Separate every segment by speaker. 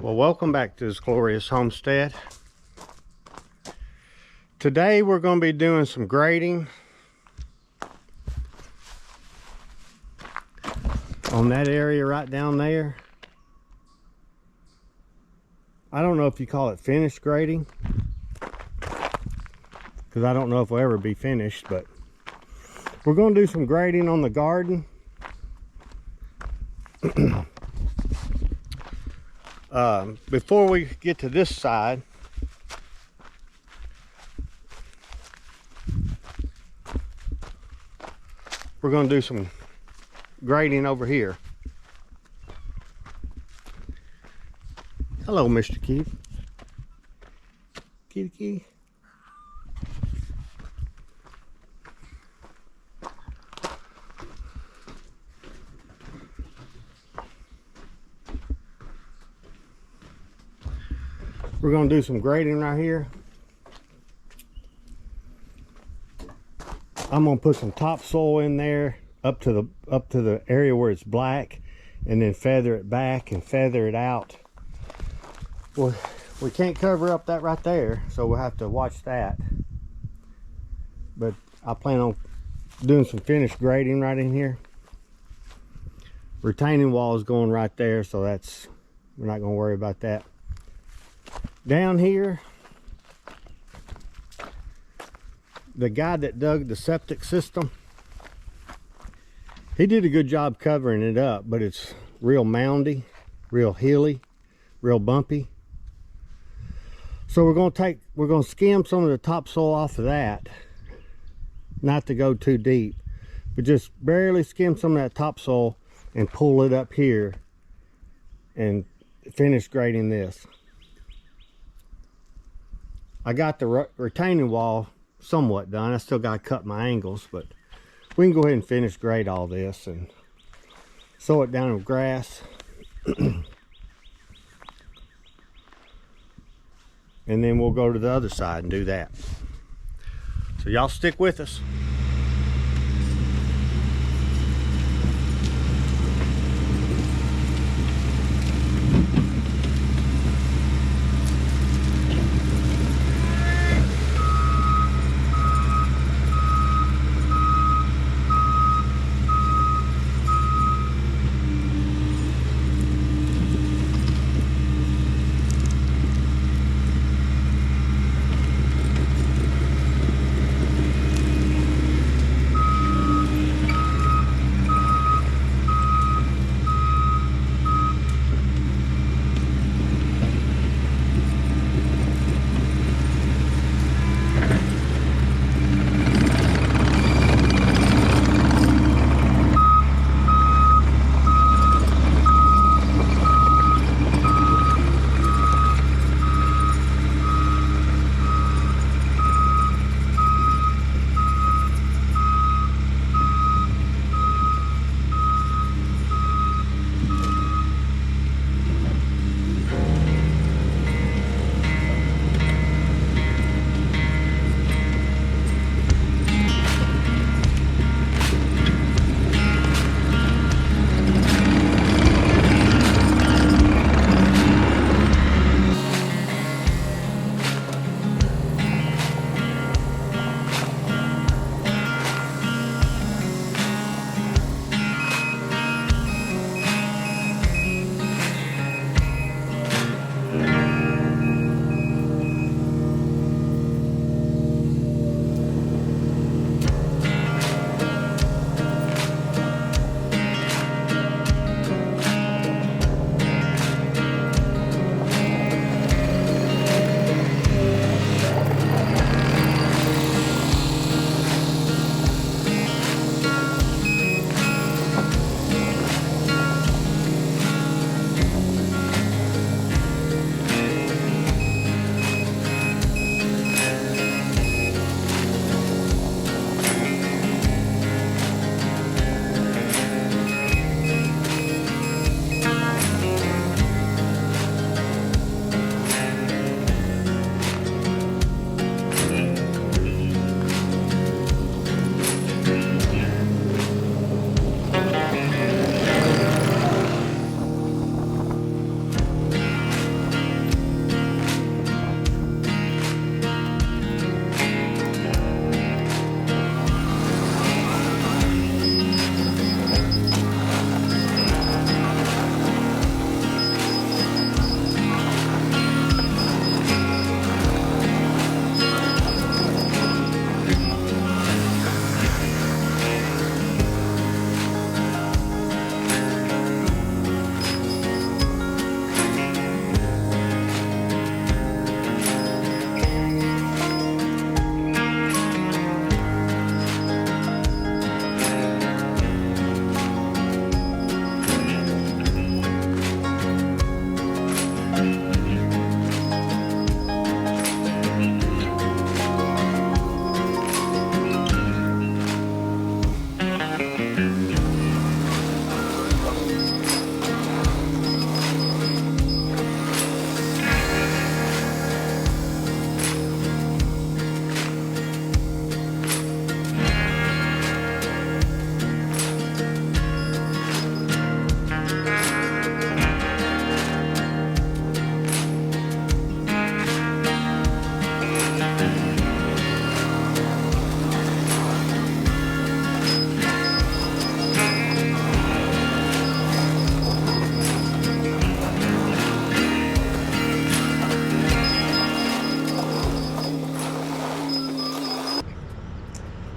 Speaker 1: Well, welcome back to this glorious homestead. Today we're going to be doing some grading on that area right down there. I don't know if you call it finished grading, because I don't know if we'll ever be finished, but we're going to do some grading on the garden. Before we get to this side, we're going to do some grading over here. Hello, Mr. Keith. Kitty kitty. We're going to do some grading right here. I'm going to put some topsoil in there up to the area where it's black, and then feather it back and feather it out. Well, we can't cover up that right there, so we'll have to watch that. But I plan on doing some finished grading right in here. Retaining wall is going right there, so we're not going to worry about that. Down here, the guy that dug the septic system, he did a good job covering it up, but it's real moundy, real hilly, real bumpy. So we're going to skim some of the topsoil off of that, not to go too deep, but just barely skim some of that topsoil and pull it up here and finish grading this. I got the retaining wall somewhat done. I still got to cut my angles, but we can go ahead and finish grade all this and sow it down with grass. And then we'll go to the other side and do that. So y'all stick with us.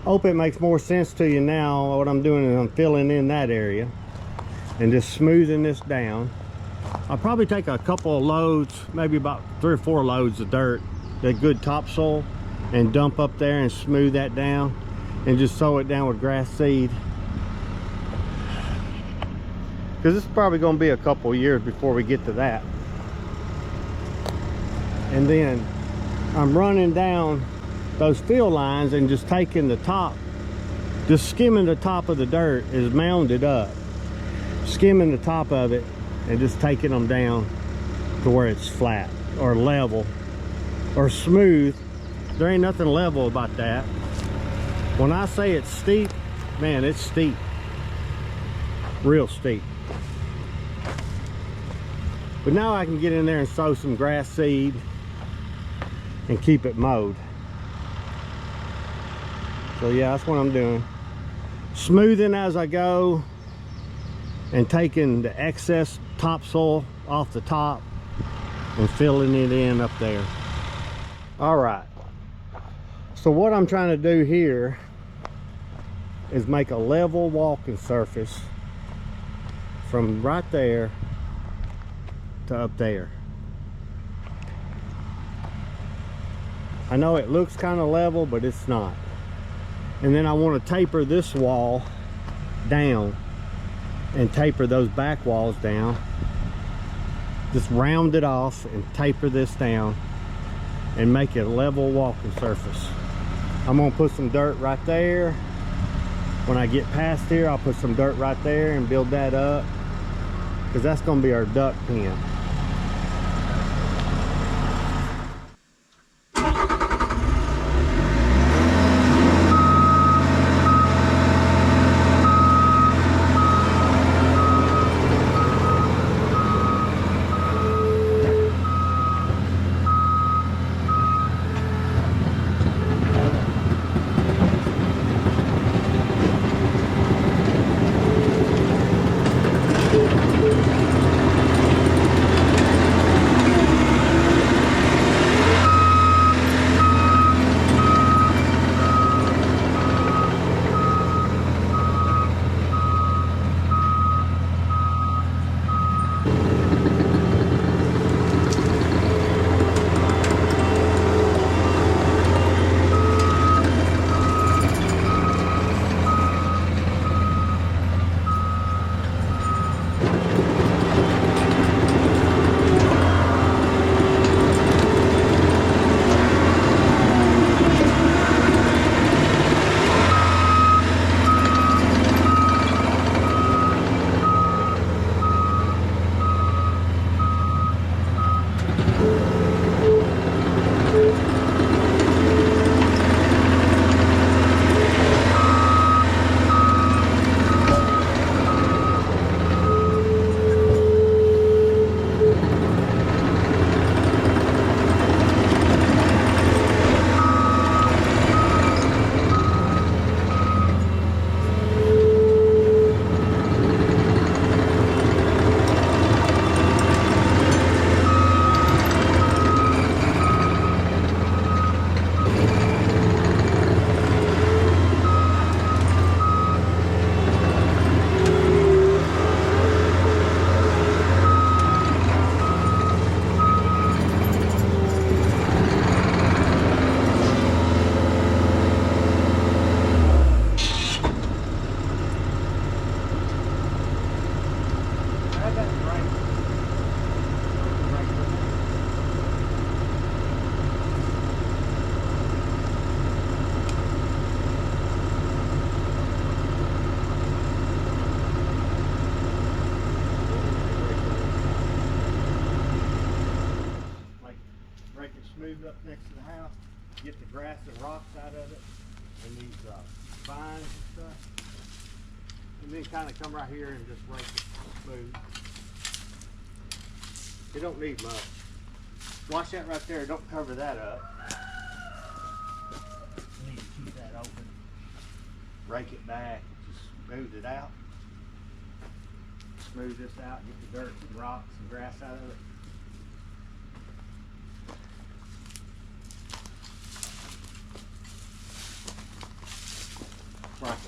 Speaker 1: Hope it makes more sense to you now. What I'm doing is I'm filling in that area and just smoothing this down. I'll probably take a couple of loads, maybe about 3 or 4 loads of dirt, that good topsoil, and dump up there and smooth that down and just sow it down with grass seed. Because this is probably going to be a couple of years before we get to that. And then I'm running down those field lines and just taking the top, just skimming the top of the dirt is mounded up, skimming the top of it and just taking them down to where it's flat or level or smooth. There ain't nothing level about that. When I say it's steep, man, it's steep, real steep. But now I can get in there and sow some grass seed and keep it mowed. So yeah, that's what I'm doing. Smoothing as I go and taking the excess topsoil off the top and filling it in up there. All right. So what I'm trying to do here is make a level walking surface from right there to up there. I know it looks kind of level, but it's not. And then I want to taper this wall down and taper those back walls down. Just round it off and taper this down and make it a level walking surface. I'm gonna put some dirt right there. When I get past here, I'll put some dirt right there and build that up, because that's gonna be our duck pen. Smooth up next to the house, get the grass and rocks out of it, and these vines and stuff, and then kind of come right here and just rake it smooth. It don't need much. Watch that right there, don't cover that up. You need to keep that open. Rake it back, just smooth it out. Smooth this out, get the dirt and rocks and grass out of it.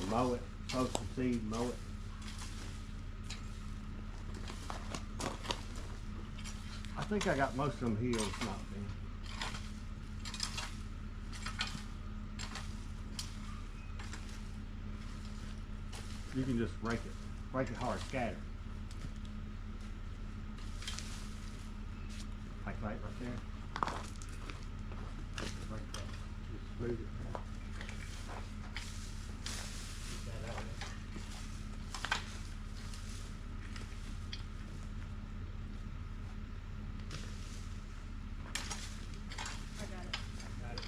Speaker 1: mow it, post some seed, mow it. I think I got most of them healed, not been. You can just rake it hard, scatter. Like right there. Like that. Just smooth it. Get that out of there.
Speaker 2: I got it.
Speaker 1: Got it.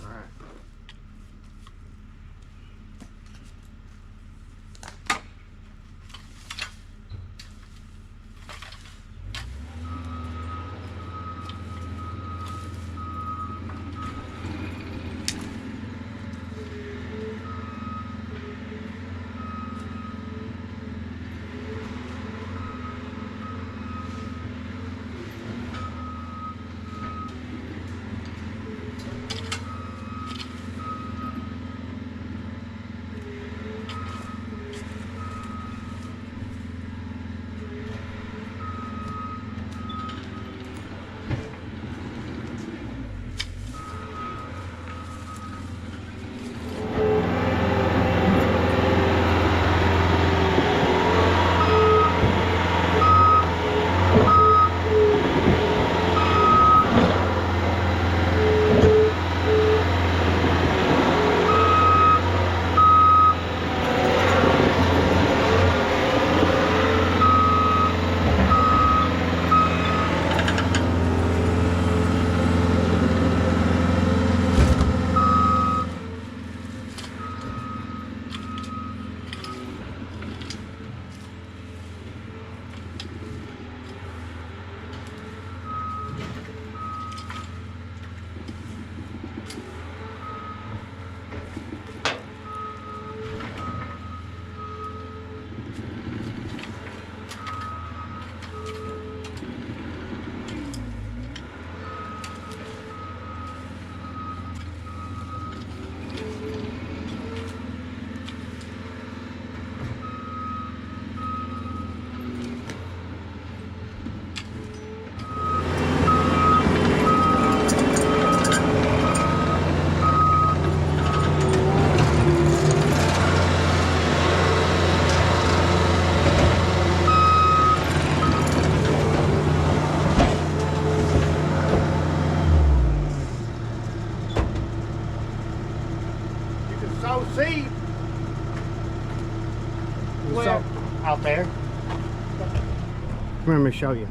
Speaker 1: All right. Sow seed.
Speaker 2: Where?
Speaker 1: Out there. Come here, let me show you.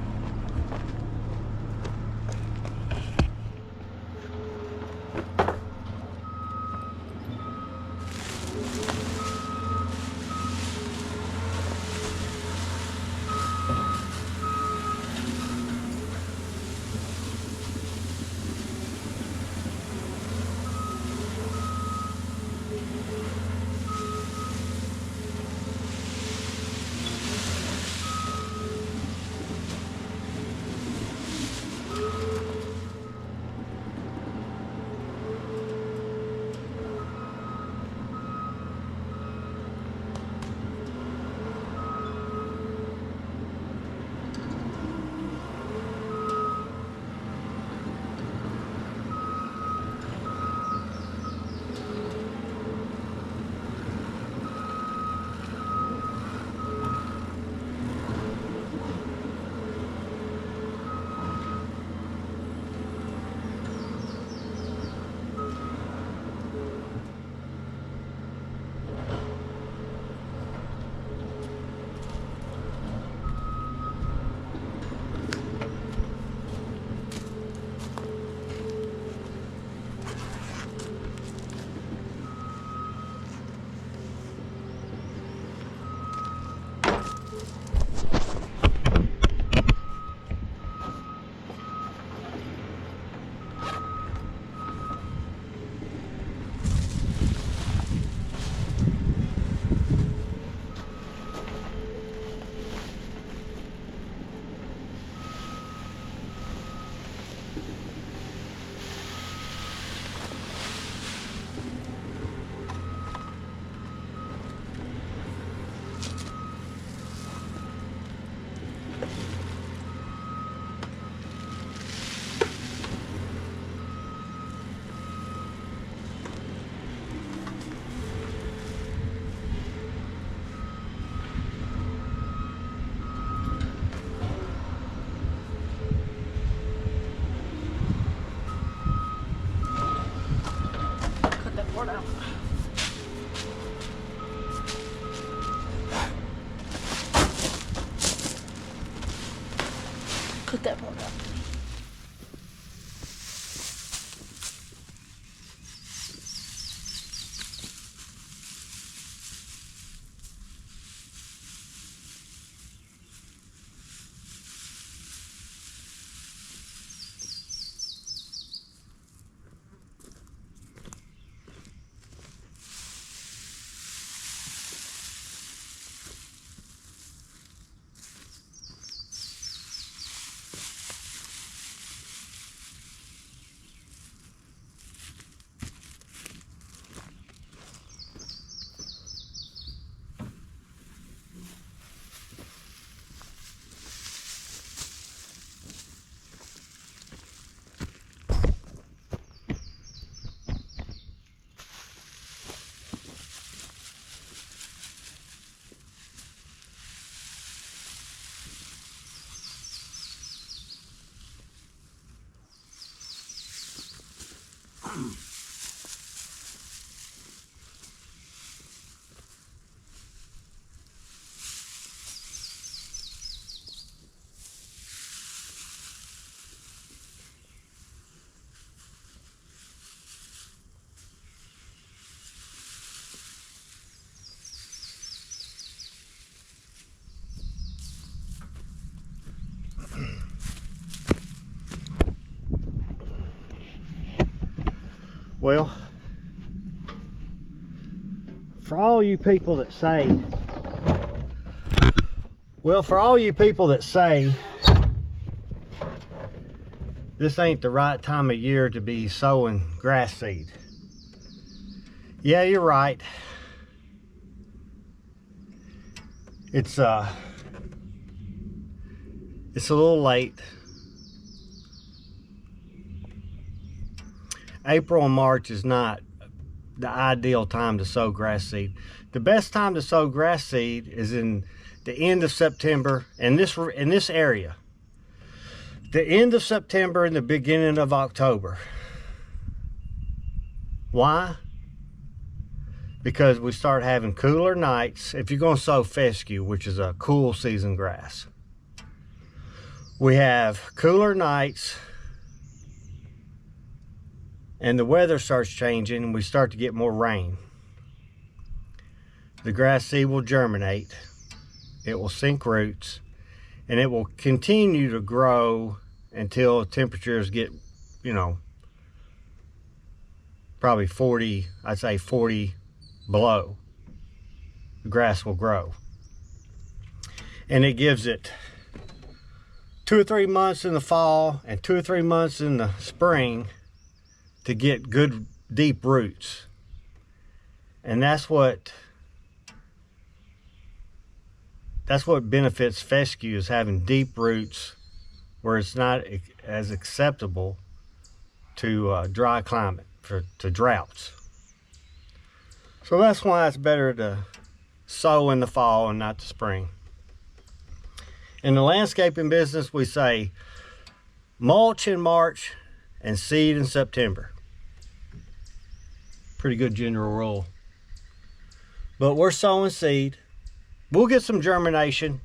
Speaker 2: put that one up.
Speaker 1: Well, for all you people that say, this ain't the right time of year to be sowing grass seed. Yeah, you're right. It's a little late. April and March is not the ideal time to sow grass seed. The best time to sow grass seed is in the end of September in this area. The end of September and the beginning of October. Why? Because we start having cooler nights. If you're going to sow fescue, which is a cool season grass, we have cooler nights and the weather starts changing and we start to get more rain. The grass seed will germinate, it will sink roots, and it will continue to grow until temperatures get, probably 40, I'd say 40 below. The grass will grow. And it gives it 2 or 3 months in the fall and 2 or 3 months in the spring to get good deep roots. And that's what benefits fescue, is having deep roots where it's not as acceptable to dry climate, to droughts. So that's why it's better to sow in the fall and not the spring. In the landscaping business, we say mulch in March and seed in September. Pretty good general rule. But we're sowing seed. We'll get some germination.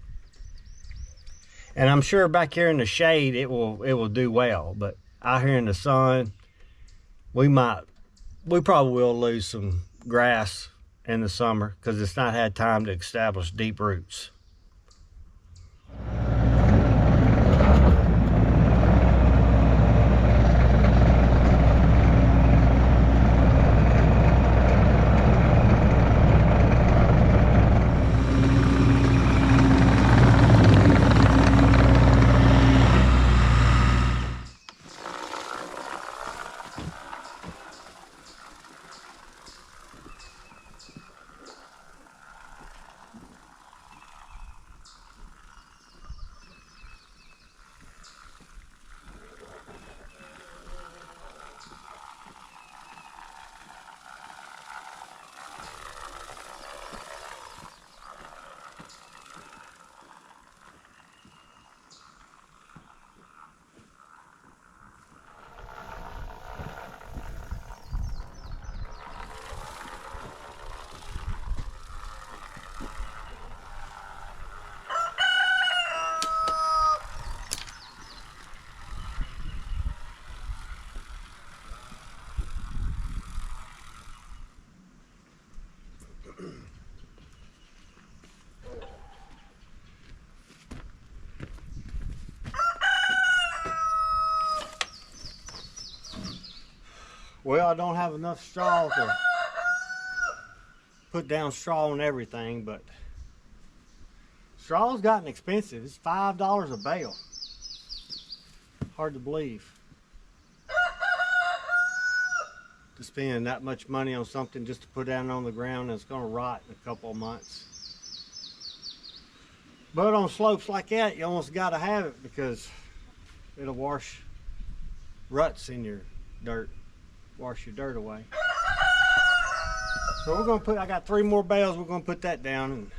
Speaker 1: And I'm sure back here in the shade it will do well. But out here in the sun, we probably will lose some grass in the summer because it's not had time to establish deep roots. Well, I don't have enough straw to put down straw on everything, but straw's gotten expensive. It's $5 a bale. Hard to believe to spend that much money on something just to put down on the ground that's going to rot in a couple of months. But on slopes like that, you almost got to have it because it'll wash ruts in your dirt, wash your dirt away. So we're going to put, I got 3 more bales, we're going to put that down, and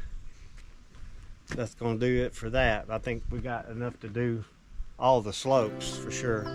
Speaker 1: that's going to do it for that. I think we got enough to do all the slopes for sure.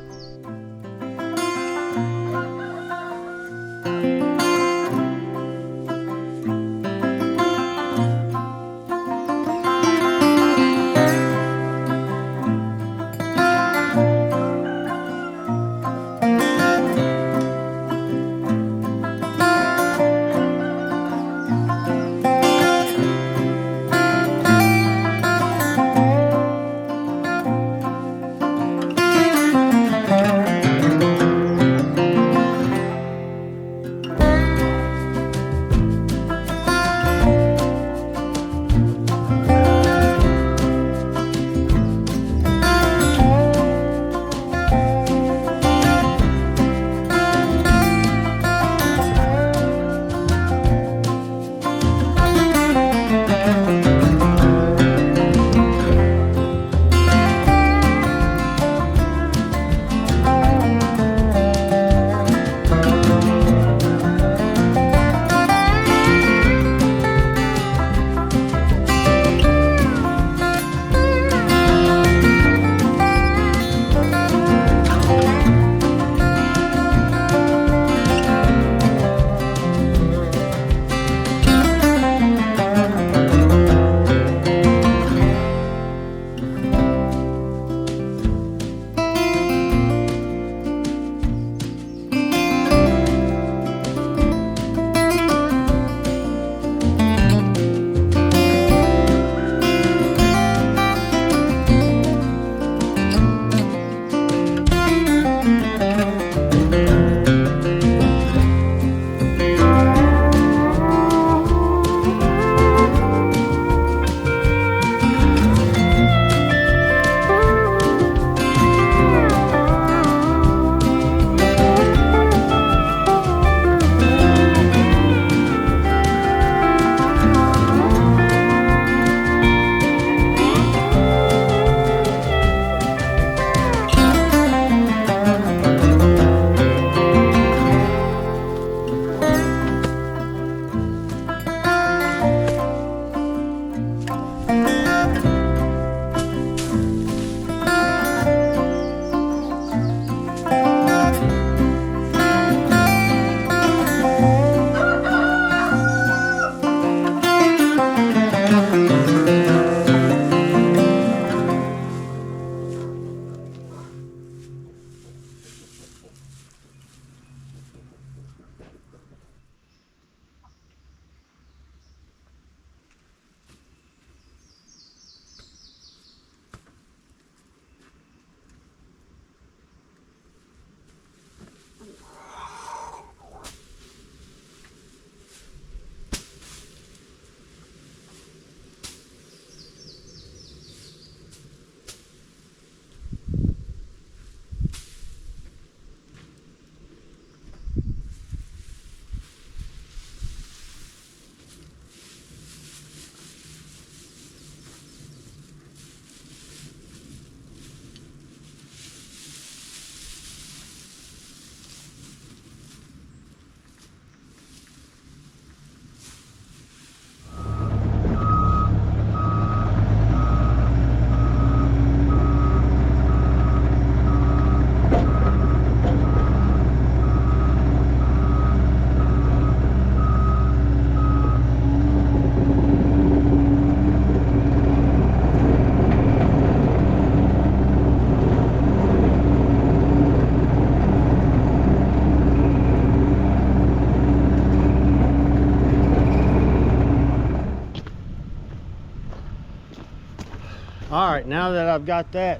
Speaker 1: All right, now that I've got that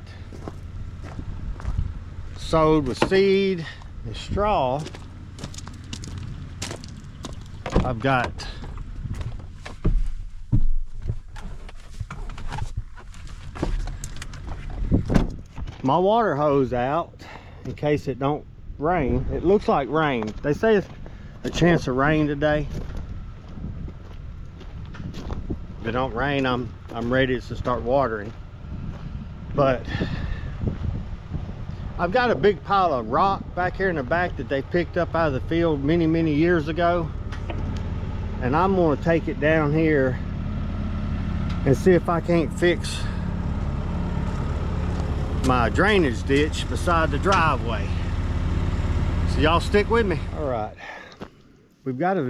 Speaker 1: sowed with seed and straw, I've got my water hose out in case it don't rain. It looks like rain. They say it's a chance of rain today. If it don't rain, I'm ready to start watering. But I've got a big pile of rock back here in the back that they picked up out of the field many years ago, and I'm going to take it down here and see if I can't fix my drainage ditch beside the driveway. So y'all stick with me. All right, we've got a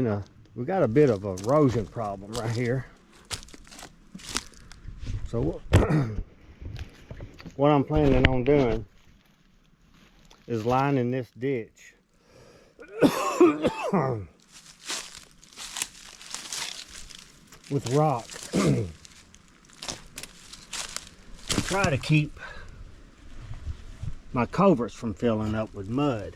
Speaker 1: bit of an erosion problem right here. So what I'm planning on doing is lining this ditch with rock. Try to keep my culverts from filling up with mud.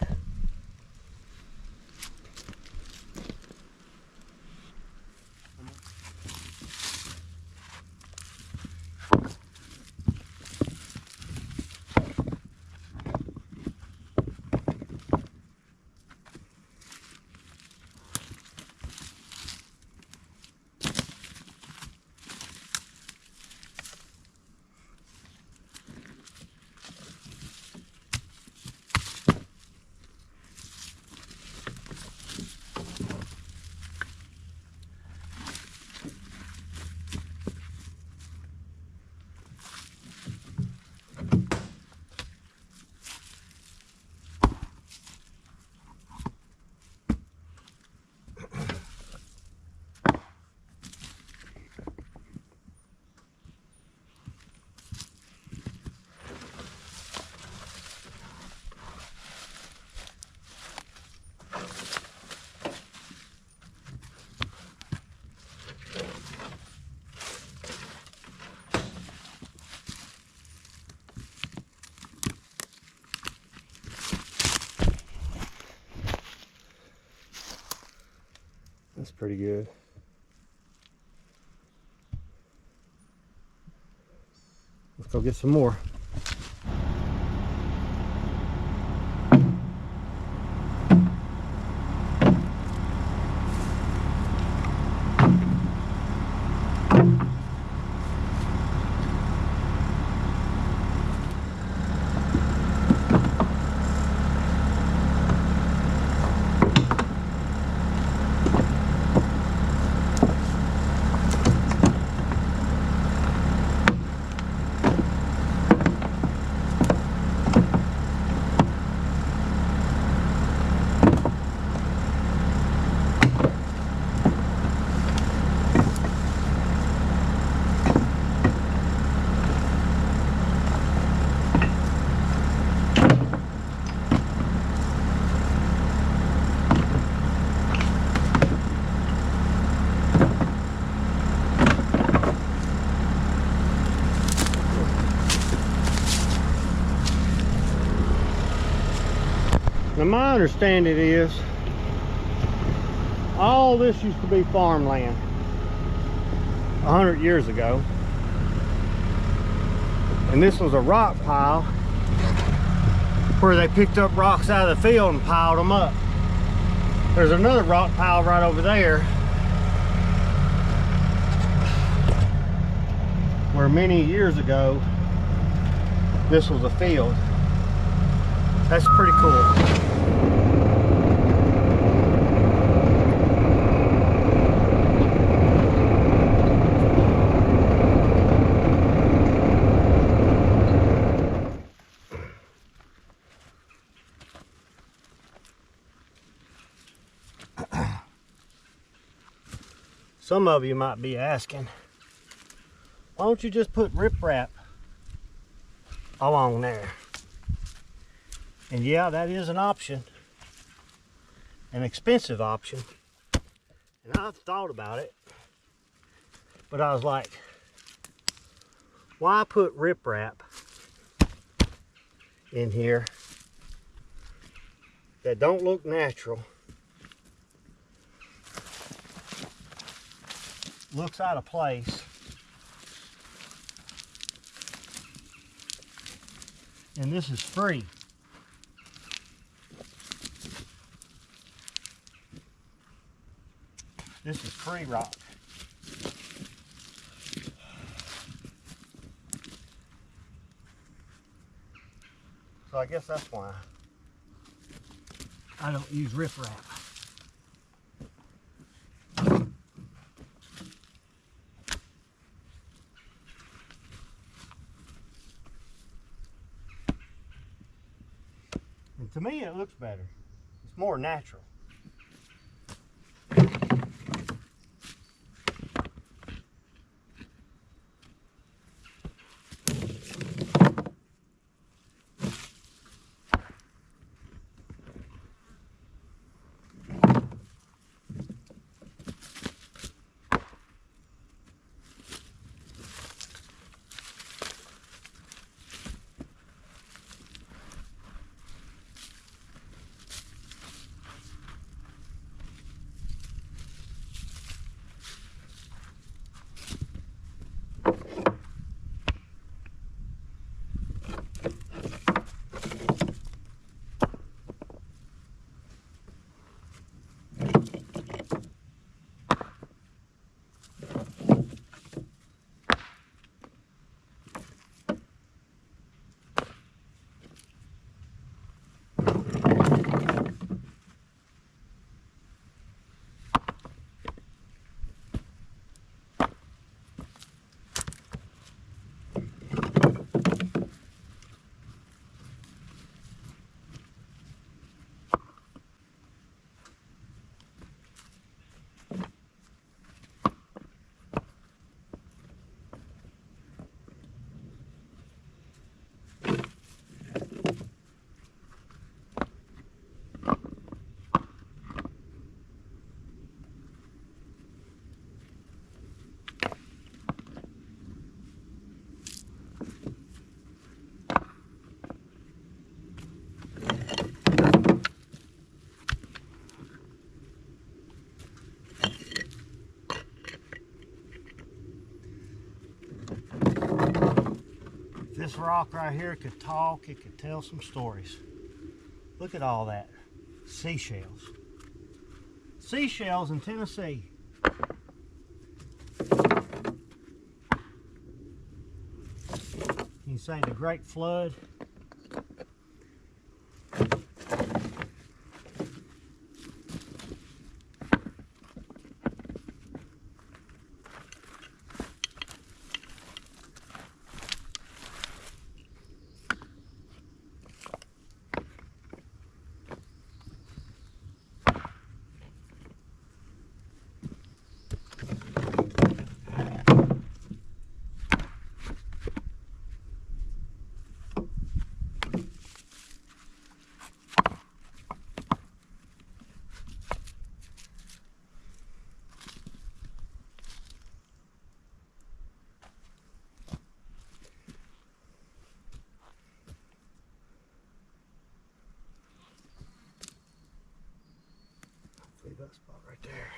Speaker 1: That's pretty good. Let's go get some more. Now my understanding is all this used to be farmland 100 years ago, and this was a rock pile where they picked up rocks out of the field and piled them up. There's another rock pile right over there where many years ago this was a field. That's pretty cool. Some of you might be asking, why don't you just put riprap along there? And yeah, that is an option, an expensive option. And I've thought about it, but I was like, why put riprap in here that don't look natural looks out of place. And this is free. This is free rock. So I guess that's why I don't use riprap. And to me, it looks better. It's more natural. This rock right here could talk, it could tell some stories. Look at all that. Seashells. Seashells in Tennessee. You say the Great Flood. That spot right there.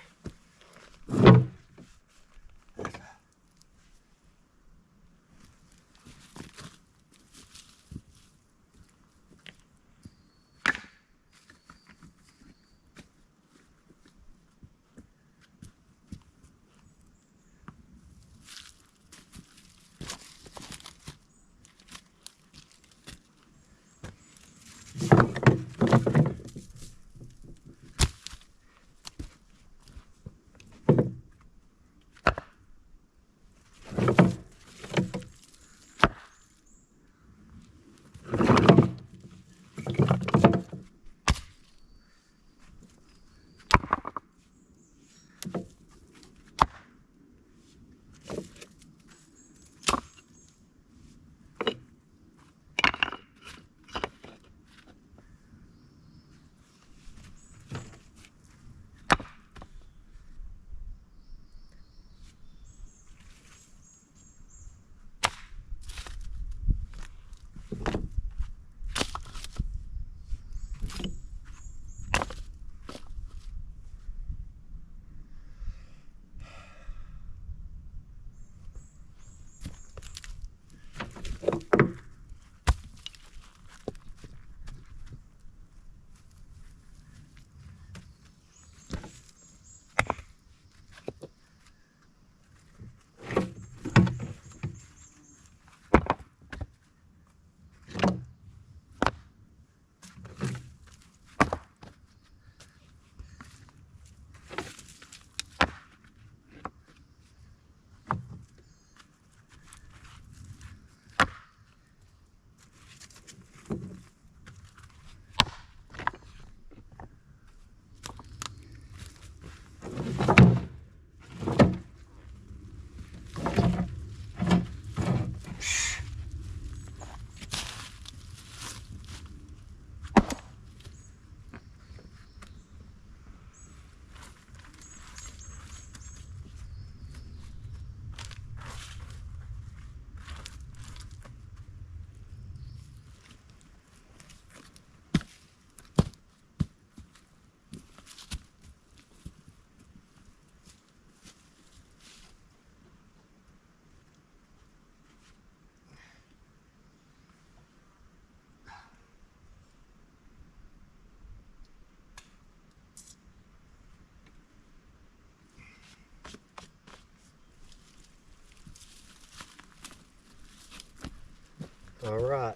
Speaker 1: All right.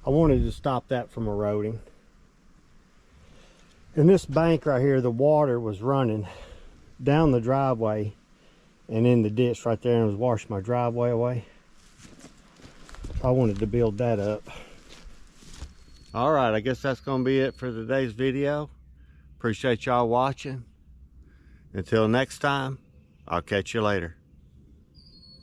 Speaker 1: I wanted to stop that from eroding. In this bank right here, the water was running down the driveway and in the ditch right there, and was washing my driveway away. I wanted to build that up. All right, I guess that's gonna be it for today's video. Appreciate y'all watching. Until next time, I'll catch you later.